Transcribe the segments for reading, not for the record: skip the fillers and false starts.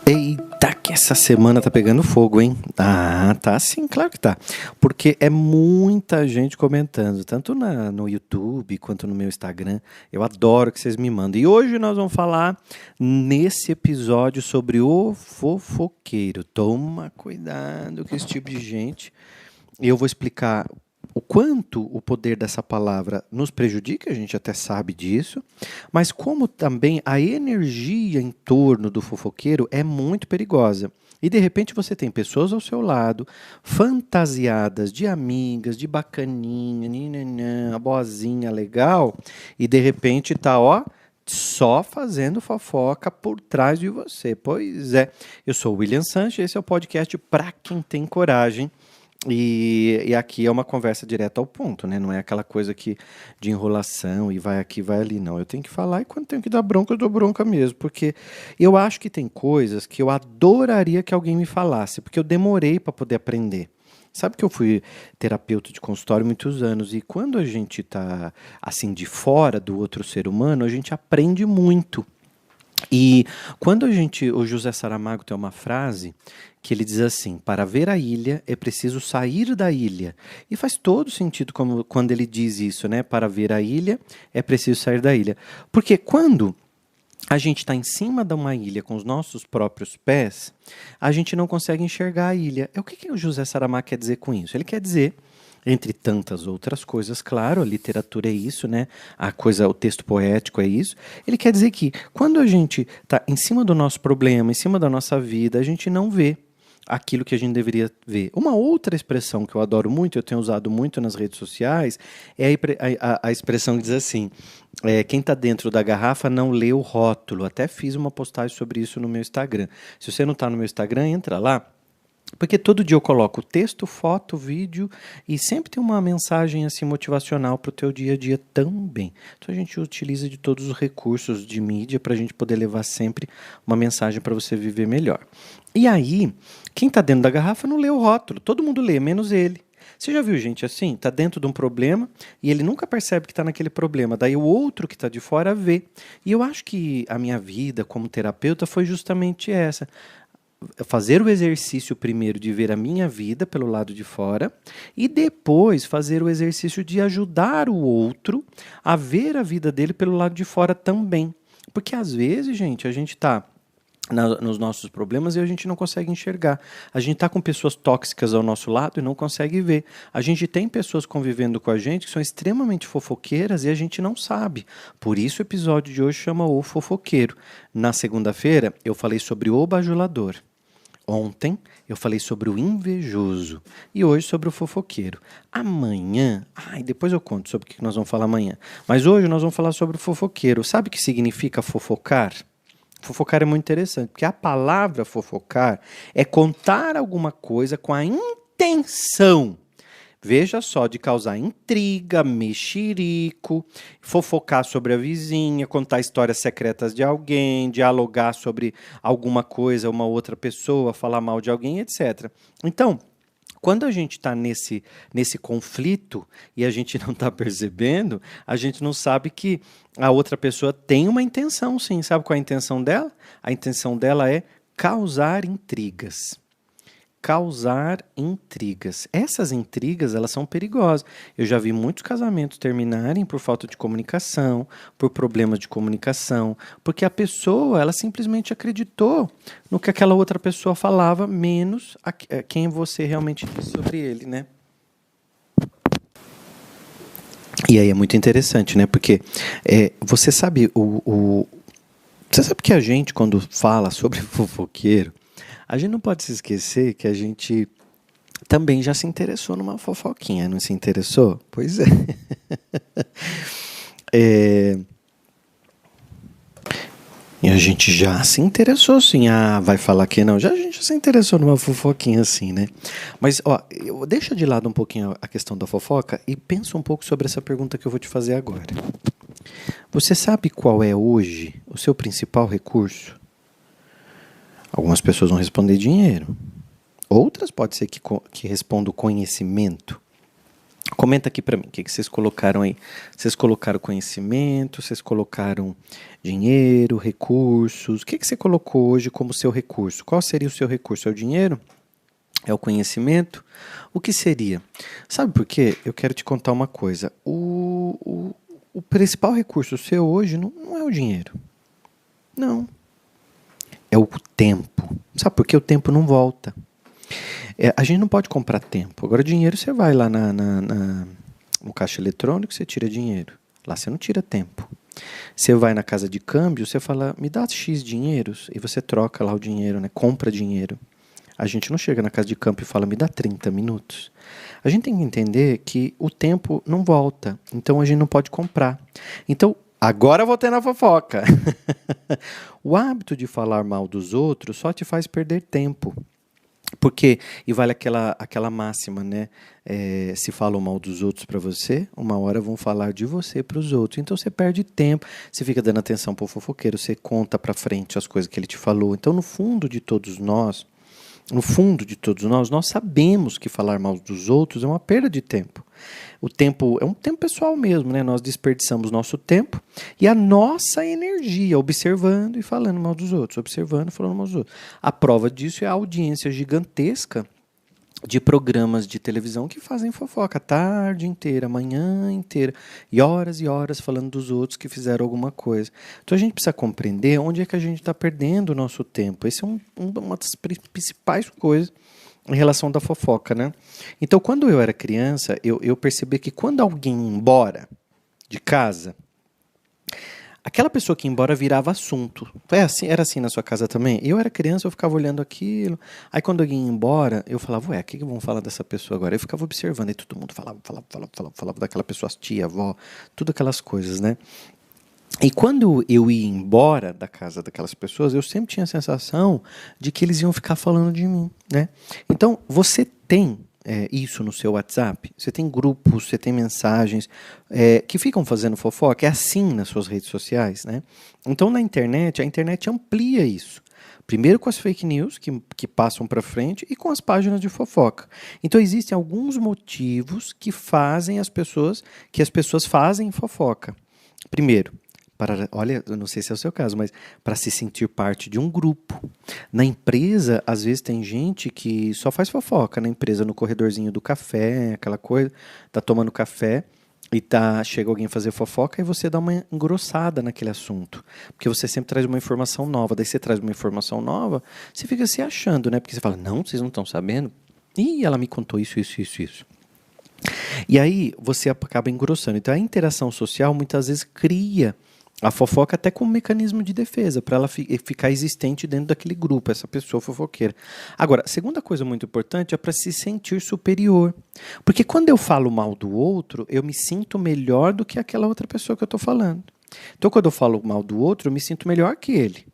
Eita, que essa semana tá pegando fogo, hein? Ah, tá sim, claro que tá. Porque é muita gente comentando, tanto no YouTube quanto no meu Instagram. Eu adoro que vocês me mandem. E hoje nós vamos falar nesse episódio sobre o fofoqueiro. Toma cuidado com esse tipo de gente. E eu vou explicar o quanto o poder dessa palavra nos prejudica, a gente até sabe disso, mas como também a energia em torno do fofoqueiro é muito perigosa. E de repente você tem pessoas ao seu lado, fantasiadas de amigas, de bacaninha, ninanã, boazinha, legal, e de repente tá, ó, só fazendo fofoca por trás de você. Pois é, eu sou o William Sanches, esse é o podcast Pra Quem Tem Coragem. E aqui é uma conversa direta ao ponto, né? Não é aquela coisa de enrolação e vai aqui, vai ali, não. Eu tenho que falar e quando tenho que dar bronca, eu dou bronca mesmo. Porque eu acho que tem coisas que eu adoraria que alguém me falasse, porque eu demorei para poder aprender. Sabe que eu fui terapeuta de consultório muitos anos e quando a gente está assim de fora do outro ser humano, a gente aprende muito. E quando o José Saramago tem uma frase que ele diz assim: para ver a ilha é preciso sair da ilha. E faz todo sentido quando ele diz isso, né? Para ver a ilha é preciso sair da ilha. Porque quando a gente está em cima de uma ilha com os nossos próprios pés, a gente não consegue enxergar a ilha. O que o José Saramago quer dizer com isso? Ele quer dizer, entre tantas outras coisas, claro, a literatura é isso, né? O texto poético é isso. Ele quer dizer que quando a gente está em cima do nosso problema, em cima da nossa vida, a gente não vê aquilo que a gente deveria ver. Uma outra expressão que eu adoro muito, eu tenho usado muito nas redes sociais, é a expressão que diz assim: quem está dentro da garrafa não lê o rótulo. Até fiz uma postagem sobre isso no meu Instagram. Se você não está no meu Instagram, entra lá. Porque todo dia eu coloco texto, foto, vídeo e sempre tem uma mensagem assim motivacional para o teu dia a dia também. Então a gente utiliza de todos os recursos de mídia para a gente poder levar sempre uma mensagem para você viver melhor. E aí, quem está dentro da garrafa não lê o rótulo, todo mundo lê, menos ele. Você já viu gente assim? Está dentro de um problema e ele nunca percebe que está naquele problema. Daí o outro que está de fora vê. E eu acho que a minha vida como terapeuta foi justamente essa. Fazer o exercício primeiro de ver a minha vida pelo lado de fora e depois fazer o exercício de ajudar o outro a ver a vida dele pelo lado de fora também. Porque às vezes, gente, a gente está nos nossos problemas e a gente não consegue enxergar. A gente está com pessoas tóxicas ao nosso lado e não consegue ver. A gente tem pessoas convivendo com a gente que são extremamente fofoqueiras e a gente não sabe. Por isso o episódio de hoje chama O Fofoqueiro. Na segunda-feira eu falei sobre o bajulador. Ontem eu falei sobre o invejoso e hoje sobre o fofoqueiro. Amanhã, depois eu conto sobre o que nós vamos falar amanhã. Mas hoje nós vamos falar sobre o fofoqueiro. Sabe o que significa fofocar? Fofocar é muito interessante, porque a palavra fofocar é contar alguma coisa com a intenção, veja só, de causar intriga, mexerico, fofocar sobre a vizinha, contar histórias secretas de alguém, dialogar sobre alguma coisa, uma outra pessoa, falar mal de alguém, etc. Então, quando a gente está nesse conflito e a gente não está percebendo, a gente não sabe que a outra pessoa tem uma intenção, sim. Sabe qual é a intenção dela? A intenção dela é causar intrigas. Causar intrigas. Essas intrigas, elas são perigosas. Eu já vi muitos casamentos terminarem por falta de comunicação, por problemas de comunicação, porque a pessoa, ela simplesmente acreditou no que aquela outra pessoa falava, menos quem você realmente disse sobre ele, né? E aí é muito interessante, né? Porque você sabe você sabe que a gente, quando fala sobre fofoqueiro, a gente não pode se esquecer que a gente também já se interessou numa fofoquinha, não se interessou? Pois é. E a gente já se interessou, sim. Vai falar que não. A gente já se interessou numa fofoquinha assim, né? Mas, deixa de lado um pouquinho a questão da fofoca e pensa um pouco sobre essa pergunta que eu vou te fazer agora. Você sabe qual é hoje o seu principal recurso? Algumas pessoas vão responder dinheiro. Outras pode ser que respondam conhecimento. Comenta aqui para mim, o que vocês colocaram aí? Vocês colocaram conhecimento, vocês colocaram dinheiro, recursos. O que você colocou hoje como seu recurso? Qual seria o seu recurso? É o dinheiro? É o conhecimento? O que seria? Sabe por quê? Eu quero te contar uma coisa. O principal recurso seu hoje não é o dinheiro. Não. É o tempo. Sabe por quê? O tempo não volta. A gente não pode comprar tempo. Agora, dinheiro, você vai lá no caixa eletrônico, você tira dinheiro. Lá você não tira tempo. Você vai na casa de câmbio, você fala, me dá X dinheiros, e você troca lá o dinheiro, né? Compra dinheiro. A gente não chega na casa de câmbio e fala, me dá 30 minutos. A gente tem que entender que o tempo não volta, então a gente não pode comprar. Então, agora eu vou ter na fofoca. O hábito de falar mal dos outros só te faz perder tempo. Porque, e vale aquela máxima, né? Se falam mal dos outros para você, uma hora vão falar de você para os outros. Então você perde tempo, você fica dando atenção para o fofoqueiro, você conta para frente as coisas que ele te falou. Então, no fundo de todos nós, nós sabemos que falar mal dos outros é uma perda de tempo. O tempo é um tempo pessoal mesmo, né? Nós desperdiçamos nosso tempo e a nossa energia observando e falando mal dos outros, observando e falando mal dos outros. A prova disso é a audiência gigantesca de programas de televisão que fazem fofoca a tarde inteira, a manhã inteira, e horas falando dos outros que fizeram alguma coisa. Então a gente precisa compreender onde é que a gente está perdendo o nosso tempo. Essa é uma das principais coisas em relação da fofoca, né? Então, quando eu era criança, eu percebi que quando alguém ia embora de casa, aquela pessoa que ia embora virava assunto. Era assim na sua casa também? Eu era criança, eu ficava olhando aquilo. Aí quando alguém ia embora, eu falava, ué, o que vão falar dessa pessoa agora? Eu ficava observando, aí todo mundo falava daquela pessoa, tia, avó, tudo aquelas coisas, né? E quando eu ia embora da casa daquelas pessoas, eu sempre tinha a sensação de que eles iam ficar falando de mim, né? Então, você tem isso no seu WhatsApp? Você tem grupos, você tem mensagens que ficam fazendo fofoca? É assim nas suas redes sociais, né? Então, a internet amplia isso. Primeiro com as fake news que passam para frente e com as páginas de fofoca. Então, existem alguns motivos que fazem as pessoas fazem fofoca. Primeiro, olha, eu não sei se é o seu caso, mas para se sentir parte de um grupo. Na empresa, às vezes tem gente que só faz fofoca na empresa, no corredorzinho do café, aquela coisa, tá tomando café e chega alguém fazer fofoca e você dá uma engrossada naquele assunto. Porque você sempre traz uma informação nova, daí você traz uma informação nova, você fica se achando, né? Porque você fala, não, vocês não estão sabendo? Ih, ela me contou isso. E aí você acaba engrossando. Então a interação social muitas vezes cria a fofoca até como mecanismo de defesa, para ela ficar existente dentro daquele grupo, essa pessoa fofoqueira. Agora, a segunda coisa muito importante é para se sentir superior. Porque quando eu falo mal do outro, eu me sinto melhor do que aquela outra pessoa que eu estou falando. Então, quando eu falo mal do outro, eu me sinto melhor que ele.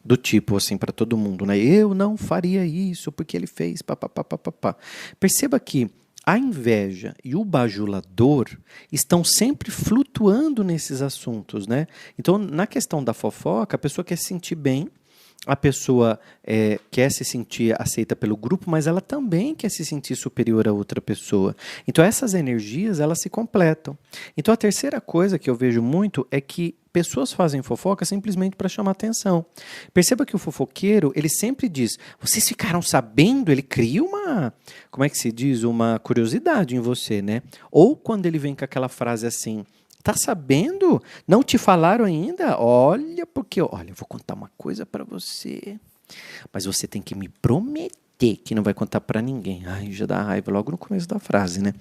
Do tipo, assim, para todo mundo, né? Eu não faria isso porque ele fez, papapá. Perceba que a inveja e o bajulador estão sempre flutuando nesses assuntos, né? Então, na questão da fofoca, a pessoa quer se sentir bem, a pessoa quer se sentir aceita pelo grupo, mas ela também quer se sentir superior a outra pessoa. Então, essas energias, elas se completam. Então, a terceira coisa que eu vejo muito é que pessoas fazem fofoca simplesmente para chamar atenção. Perceba que o fofoqueiro, ele sempre diz, vocês ficaram sabendo? Ele cria como é que se diz? Uma curiosidade em você, né? Ou quando ele vem com aquela frase assim, tá sabendo? Não te falaram ainda? Olha, eu vou contar uma coisa para você, mas você tem que me prometer que não vai contar para ninguém. Ai, já dá raiva logo no começo da frase, né?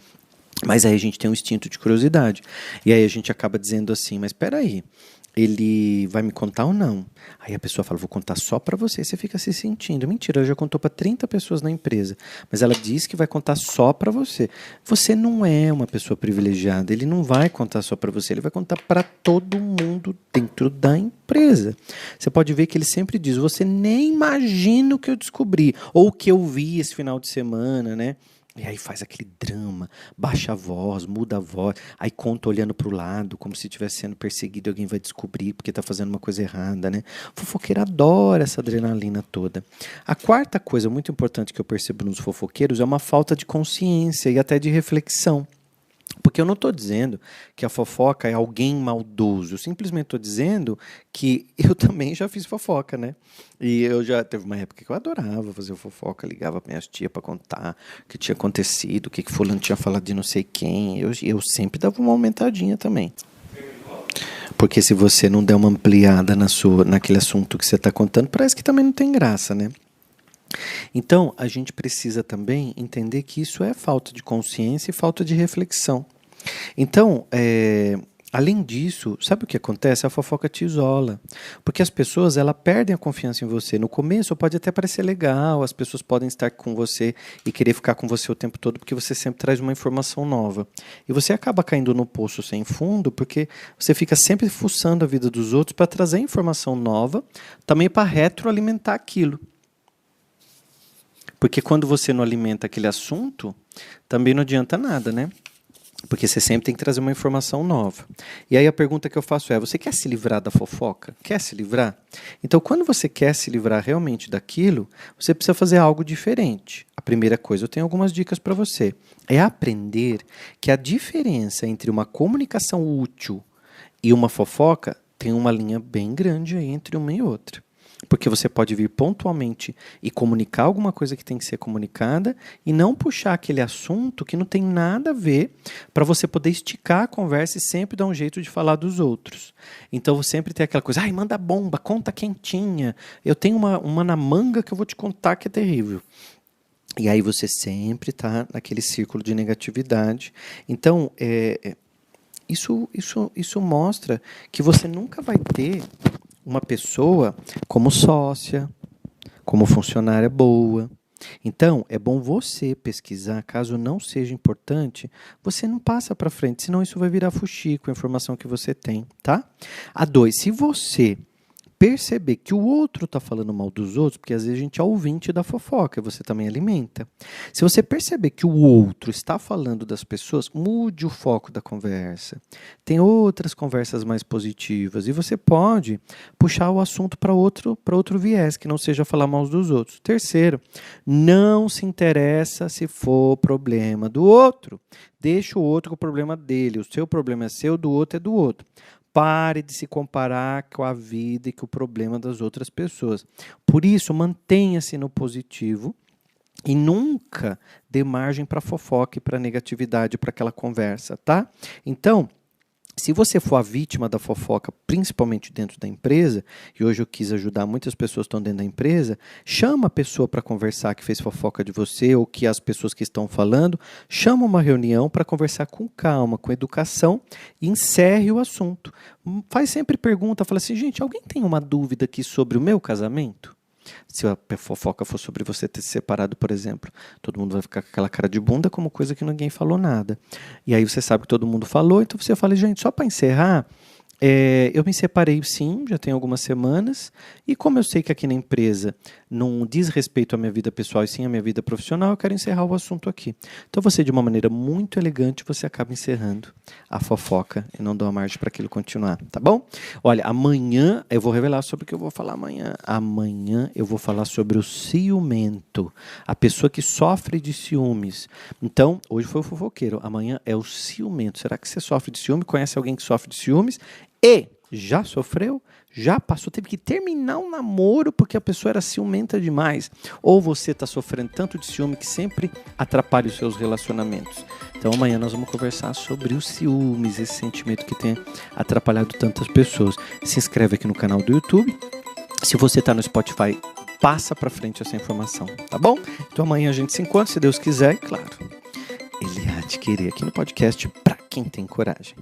Mas aí a gente tem um instinto de curiosidade. E aí a gente acaba dizendo assim, mas espera aí, ele vai me contar ou não? Aí a pessoa fala, vou contar só para você. Você fica se sentindo. Mentira, ela já contou para 30 pessoas na empresa. Mas ela diz que vai contar só para você. Você não é uma pessoa privilegiada. Ele não vai contar só para você. Ele vai contar para todo mundo dentro da empresa. Você pode ver que ele sempre diz, você nem imagina o que eu descobri. Ou o que eu vi esse final de semana, né? E aí faz aquele drama, baixa a voz, muda a voz, aí conta olhando para o lado, como se estivesse sendo perseguido e alguém vai descobrir porque está fazendo uma coisa errada, né? O fofoqueiro adora essa adrenalina toda. A quarta coisa muito importante que eu percebo nos fofoqueiros é uma falta de consciência e até de reflexão. Porque eu não estou dizendo que a fofoca é alguém maldoso. Eu simplesmente estou dizendo que eu também já fiz fofoca, né? E eu já teve uma época que eu adorava fazer fofoca, ligava para minhas tias para contar o que tinha acontecido, o que fulano tinha falado de não sei quem. Eu sempre dava uma aumentadinha também. Porque se você não der uma ampliada naquele assunto que você está contando, parece que também não tem graça, né? Então, a gente precisa também entender que isso é falta de consciência e falta de reflexão. Então, além disso, sabe o que acontece? A fofoca te isola. Porque as pessoas, elas perdem a confiança em você. No começo pode até parecer legal, as pessoas podem estar com você e querer ficar com você o tempo todo, porque você sempre traz uma informação nova. E você acaba caindo no poço sem fundo, porque você fica sempre fuçando a vida dos outros para trazer informação nova, também para retroalimentar aquilo. Porque quando você não alimenta aquele assunto, também não adianta nada, né? Porque você sempre tem que trazer uma informação nova. E aí a pergunta que eu faço é, você quer se livrar da fofoca? Quer se livrar? Então, quando você quer se livrar realmente daquilo, você precisa fazer algo diferente. A primeira coisa, eu tenho algumas dicas para você. É aprender que a diferença entre uma comunicação útil e uma fofoca tem uma linha bem grande aí entre uma e outra. Porque você pode vir pontualmente e comunicar alguma coisa que tem que ser comunicada e não puxar aquele assunto que não tem nada a ver para você poder esticar a conversa e sempre dar um jeito de falar dos outros. Então, sempre tem aquela coisa, ai, manda bomba, conta quentinha. Eu tenho uma na manga que eu vou te contar que é terrível. E aí você sempre está naquele círculo de negatividade. Então, isso mostra que você nunca vai ter uma pessoa como sócia, como funcionária boa. Então, é bom você pesquisar, caso não seja importante, você não passa para frente, senão isso vai virar fuxico, a informação que você tem, tá? A 2, se você perceber que o outro está falando mal dos outros, porque às vezes a gente é ouvinte da fofoca, você também alimenta. Se você perceber que o outro está falando das pessoas, mude o foco da conversa. Tem outras conversas mais positivas e você pode puxar o assunto para outro viés, que não seja falar mal dos outros. Terceiro, não se interessa se for problema do outro. Deixa o outro com o problema dele. O seu problema é seu, do outro é do outro. Pare de se comparar com a vida e com o problema das outras pessoas. Por isso, mantenha-se no positivo e nunca dê margem para fofoca e para negatividade, para aquela conversa, tá? Então, se você for a vítima da fofoca, principalmente dentro da empresa, e hoje eu quis ajudar muitas pessoas que estão dentro da empresa, chama a pessoa para conversar que fez fofoca de você ou que as pessoas que estão falando, chama uma reunião para conversar com calma, com educação e encerre o assunto. Faz sempre pergunta, fala assim, gente, alguém tem uma dúvida aqui sobre o meu casamento? Se a fofoca for sobre você ter se separado, por exemplo, todo mundo vai ficar com aquela cara de bunda como coisa que ninguém falou nada. E aí você sabe que todo mundo falou, então você fala, gente, só para encerrar, eu me separei sim, já tem algumas semanas, e como eu sei que aqui na empresa não diz respeito à minha vida pessoal e sim à minha vida profissional, eu quero encerrar o assunto aqui. Então você, de uma maneira muito elegante, você acaba encerrando a fofoca e não dá uma margem para aquilo continuar, tá bom? Olha, amanhã eu vou revelar sobre o que eu vou falar amanhã. Amanhã eu vou falar sobre o ciumento, a pessoa que sofre de ciúmes. Então, hoje foi o fofoqueiro, amanhã é o ciumento. Será que você sofre de ciúme? Conhece alguém que sofre de ciúmes? E já sofreu? Já passou? Teve que terminar um namoro porque a pessoa era ciumenta demais? Ou você está sofrendo tanto de ciúme que sempre atrapalha os seus relacionamentos? Então amanhã nós vamos conversar sobre os ciúmes, esse sentimento que tem atrapalhado tantas pessoas. Se inscreve aqui no canal do YouTube. Se você está no Spotify, passa para frente essa informação, tá bom? Então amanhã a gente se encontra, se Deus quiser, e claro, ele há de querer aqui no podcast para quem tem coragem.